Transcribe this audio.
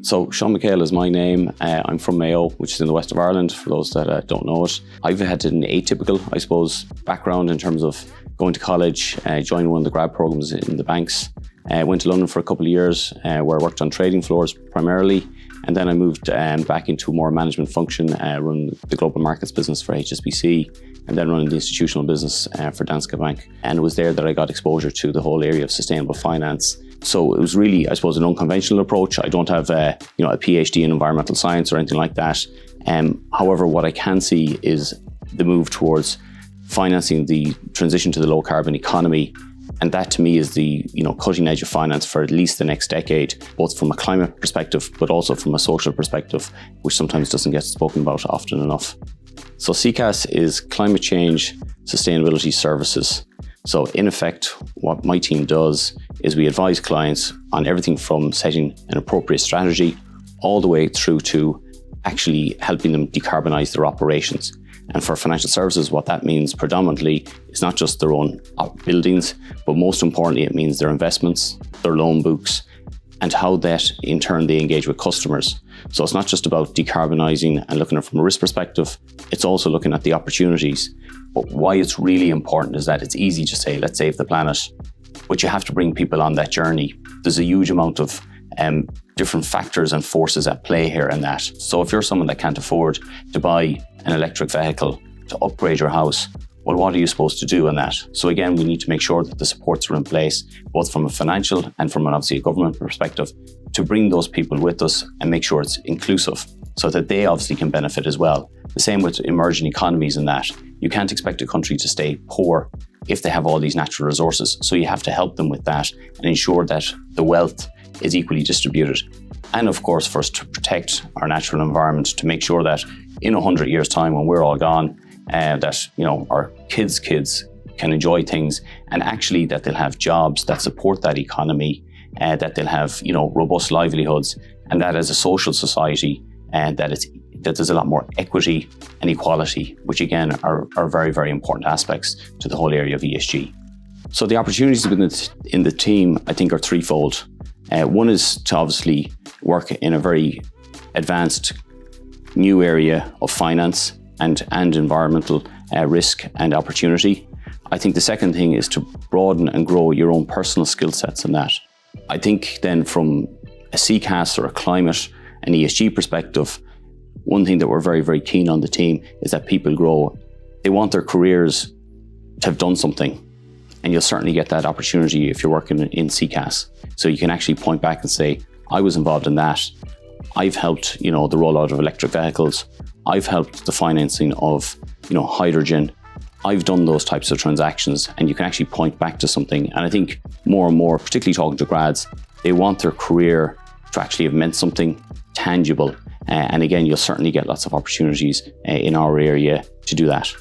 So Sean MacHale is my name. I'm from Mayo, which is in the west of Ireland, for those that don't know it. I've had an atypical, I suppose, background in terms of going to college, joining one of the grad programs in the banks. Went to London for a couple of years where I worked on trading floors primarily. And then I moved back into a more management function, run the global markets business for HSBC, and then running the institutional business for Danske Bank. And it was there that I got exposure to the whole area of sustainable finance. So it was really, I suppose, an unconventional approach. I don't have a PhD in environmental science or anything like that. However, what I can see is the move towards financing the transition to the low carbon economy. And that to me is the cutting edge of finance for at least the next decade, both from a climate perspective, but also from a social perspective, which sometimes doesn't get spoken about often enough. So CCaS is climate change sustainability services. So in effect, what my team does is we advise clients on everything from setting an appropriate strategy all the way through to actually helping them decarbonize their operations. And for financial services, what that means predominantly is not just their own buildings, but most importantly, it means their investments, their loan books, and how that in turn they engage with customers. So it's not just about decarbonizing and looking at it from a risk perspective, it's also looking at the opportunities. But why it's really important is that it's easy to say, let's save the planet, but you have to bring people on that journey. There's a huge amount of different factors and forces at play here in that. So if you're someone that can't afford to buy an electric vehicle to upgrade your house, well, what are you supposed to do in that? So again, we need to make sure that the supports are in place, both from a financial and from obviously a government perspective, to bring those people with us and make sure it's inclusive so that they obviously can benefit as well. The same with emerging economies in that. You can't expect a country to stay poor if they have all these natural resources. So you have to help them with that and ensure that the wealth is equally distributed. And of course, for us to protect our natural environment, to make sure that in 100 years' time, when we're all gone, that our kids' kids can enjoy things, and actually that they'll have jobs that support that economy, that they'll have robust livelihoods, and that as a social society, and that there's a lot more equity and equality, which again are very, very important aspects to the whole area of ESG. So the opportunities in the team, I think, are threefold. One is to obviously work in a very advanced new area of finance and environmental risk and opportunity. I think the second thing is to broaden and grow your own personal skill sets in that. I think then from a CCAS or a climate and ESG perspective, one thing that we're very, very keen on the team is that people grow. They want their careers to have done something. And you'll certainly get that opportunity if you're working in CCaS. So you can actually point back and say, I was involved in that. I've helped, the rollout of electric vehicles. I've helped the financing of, hydrogen. I've done those types of transactions, and you can actually point back to something. And I think more and more, particularly talking to grads, they want their career to actually have meant something tangible. And again, you'll certainly get lots of opportunities in our area to do that.